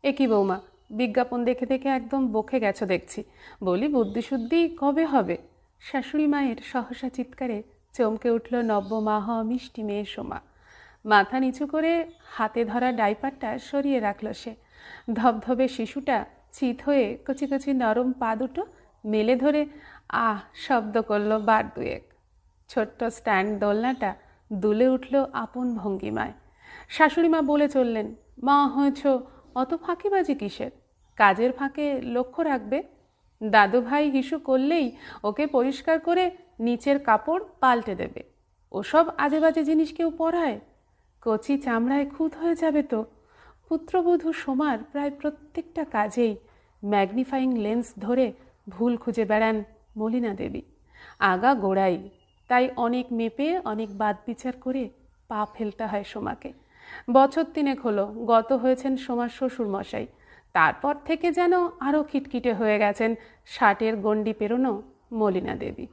একই বৌমা, বিজ্ঞাপন দেখে দেখে একদম বকে গেছো দেখছি। বলি বুদ্ধিশুদ্ধি কবে হবে? শাশুড়ি মায়ের সহসা চিৎকারে চমকে উঠল নব্য মা হওয়া মিষ্টি মেয়ে সোমা। মাথা নিচু করে হাতে ধরা ডাইপারটা সরিয়ে রাখল সে। ধবধবে শিশুটা চিত হয়ে কচি কচি নরম পা দুটো মেলে ধরে আহ শব্দ করল বার দুয়েক। ছোট্ট স্ট্যান্ড দোলনাটা দুলে উঠল আপন ভঙ্গিমায়। শাশুড়িমা বলে চললেন, মা হয়েছ, অত ফাঁকিবাজি কিসের? কাজের ফাঁকে লক্ষ্য রাখবে। দাদু ভাই হিসু করলেই ওকে পরিষ্কার করে নিচের কাপড় পাল্টে দেবে। ওসব আজে বাজে জিনিস কেউ পরায়? কচি চামড়ায় খুঁত হয়ে যাবে তো। পুত্রবধূ সোমার প্রায় প্রত্যেকটা কাজেই ম্যাগনিফাইং লেন্স ধরে ভুল খুঁজে বেড়ান মলিনা দেবী। আগা গোড়াই তাই অনেক মেপে অনেক বাদ বিচার করে পা ফেলতে হয় সোমাকে। বছর 3 হলো গত হয়েছেন সোমার শ্বশুরমশাই। তারপর থেকে যেন আরও খিটখিটে হয়ে গেছেন 60-এর গণ্ডি পেরোনো মলিনা দেবী।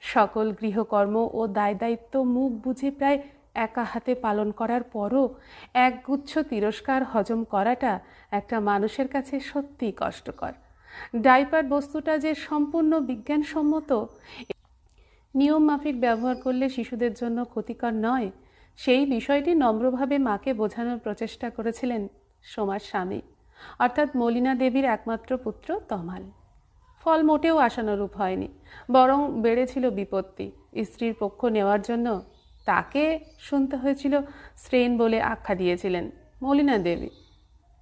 সকল গৃহকর্ম ও দায় দায়িত্ব মুখ বুঝে প্রায় একা হাতে পালন করার পরও একগুচ্ছ তিরস্কার হজম করাটা একটা মানুষের কাছে সত্যিই কষ্টকর। ডাইপার বস্তুটা যে সম্পূর্ণ বিজ্ঞানসম্মত, নিয়ম মাফিক ব্যবহার করলে শিশুদের জন্য ক্ষতিকর নয়, সেই বিষয়টি নম্রভাবে মাকে বোঝানোর প্রচেষ্টা করেছিলেন সোমার স্বামী, অর্থাৎ মলিনা দেবীর একমাত্র পুত্র তমাল। ফল মোটেও আশানুরূপ হয়নি, বরং বেড়েছিল বিপত্তি। স্ত্রীর পক্ষ নেওয়ার জন্য তাকে শুনতে হয়েছিল শ্রেণ বলে আখ্যা দিয়েছিলেন মলিনা দেবী,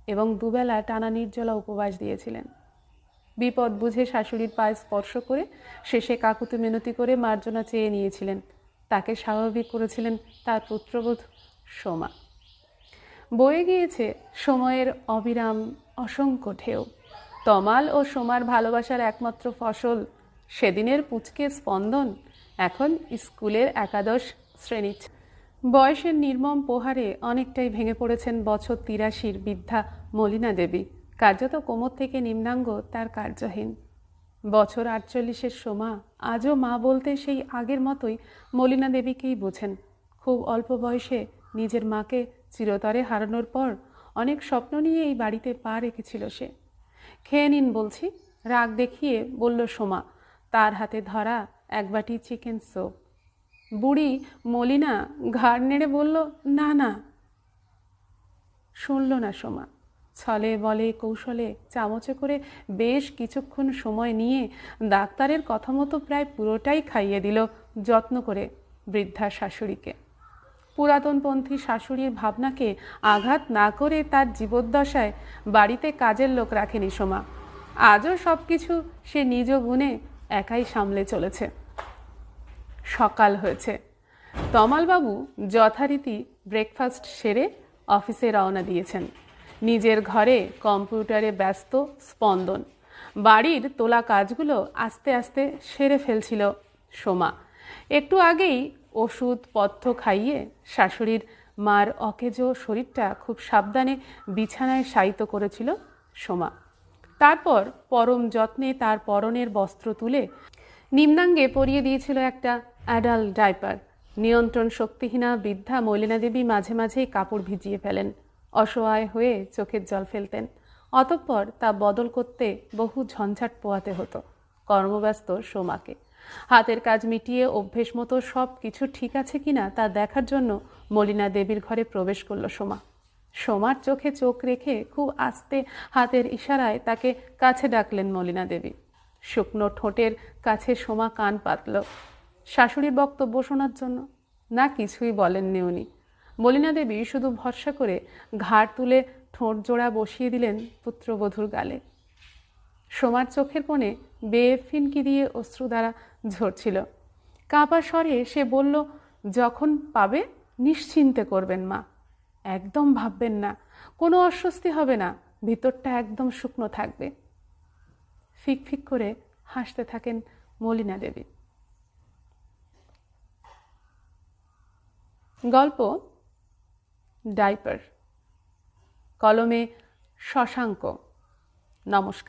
এবং দুবেলা টানা নির্জলা উপবাস দিয়েছিলেন। বিপদ বুঝে শাশুড়ির পায়ে স্পর্শ করে শেষে কাকুতি মিনতি করে মার্জনা চেয়ে নিয়েছিলেন। তাকে স্বাভাবিক করেছিলেন তার পুত্রবধূ সোমা। বয়ে গিয়েছে সময়ের অবিরাম অসংখ্য ঢেউ। তমাল ও সোমার ভালোবাসার একমাত্র ফসল সেদিনের পুচকে স্পন্দন এখন স্কুলের একাদশ শ্রেণী। বয়সের নির্মম প্রহারে অনেকটাই ভেঙে পড়েছেন বছর 83-র বৃদ্ধা মলিনা দেবী। কার্যত কোমর থেকে নিম্নাঙ্গ তার কার্যহীন। বছর 48-এর সোমা আজও মা বলতে সেই আগের মতোই মলিনা দেবীকেই বোঝেন। খুব অল্প বয়সে নিজের মাকে চিরতরে হারানোর পর অনেক স্বপ্ন নিয়ে এই বাড়িতে পা রেখেছিল সে। খেয়ে নিন বলছি, রাগ দেখিয়ে বলল সোমা, তার হাতে ধরা এক বাটি চিকেন স্যুপ। বুড়ি মলিনা ঘাড় নেড়ে বলল, না না। শুনল না সোমা। ছলে বলে কৌশলে চামচে করে বেশ কিছুক্ষণ সময় নিয়ে ডাক্তারের কথা মতো প্রায় পুরোটাই খাইয়ে দিল যত্ন করে বৃদ্ধা শাশুড়িকে। পুরাতনপন্থী শাশুড়ির ভাবনাকে আঘাত না করে তার জীবদ্দশায় বাড়িতে কাজের লোক রাখেনি সোমা। আজও সব কিছু সে নিজ গুণে একাই সামলে চলেছে। সকাল হয়েছে। তমালবাবু যথারীতি ব্রেকফাস্ট সেরে অফিসে রওনা দিয়েছেন। নিজের ঘরে কম্পিউটারে ব্যস্ত স্পন্দন। বাড়ির তোলা কাজগুলো আস্তে আস্তে সেরে ফেলছিল সোমা। একটু আগেই ওষুধ পথ্য খাইয়ে শাশুড়ির মার অকেজো শরীরটা খুব সাবধানে বিছানায় শায়িত করেছিল সোমা। তারপর পরম যত্নে তার পরনের বস্ত্র তুলে নিম্নাঙ্গে পরিয়ে দিয়েছিল একটা অ্যাডাল্ট ডাইপার। নিয়ন্ত্রণ শক্তিহীনা বৃদ্ধা মলিনা দেবী মাঝে মাঝেই কাপড় ভিজিয়ে ফেলেন, অসহায় হয়ে চোখের জল ফেলতেন। অতঃপর তা বদল করতে বহু ঝঞ্ঝাট পোয়াতে হতো কর্মব্যস্ত সোমাকে। হাতের কাজ মিটিয়ে অভ্যেস মতো সব কিছু ঠিক আছে কিনা তা দেখার জন্য মলিনা দেবীর ঘরে প্রবেশ করল সোমা। সোমার চোখে চোখ রেখে খুব আস্তে হাতের ইশারায় তাকে কাছে ডাকলেন মলিনা দেবী। শুকনো ঠোঁটের কাছে সোমা কান পাতল শাশুড়ির বক্তব্য শোনার জন্য। না, কিছুই বলেননি উনি। মলিনা দেবী শুধু ভরসা করে ঘাড় তুলে ঠোঁট জোড়া বসিয়ে দিলেন পুত্রবধূর গালে। সোমার চোখের কোণে বেয়ে ফিনকি দিয়ে অশ্রু দ্বারা ঝরছিল। কাঁপা স্বরে সে বলল, যখন পাবে নিশ্চিন্তে করবেন মা, একদম ভাববেন না, কোনো অস্বস্তি হবে না, ভিতরটা একদম শুকনো থাকবে। ফিক ফিক করে হাসতে থাকেন মলিনা দেবী। গল্প ডাইপার, কলমে শশাঙ্ক। নমস্কার।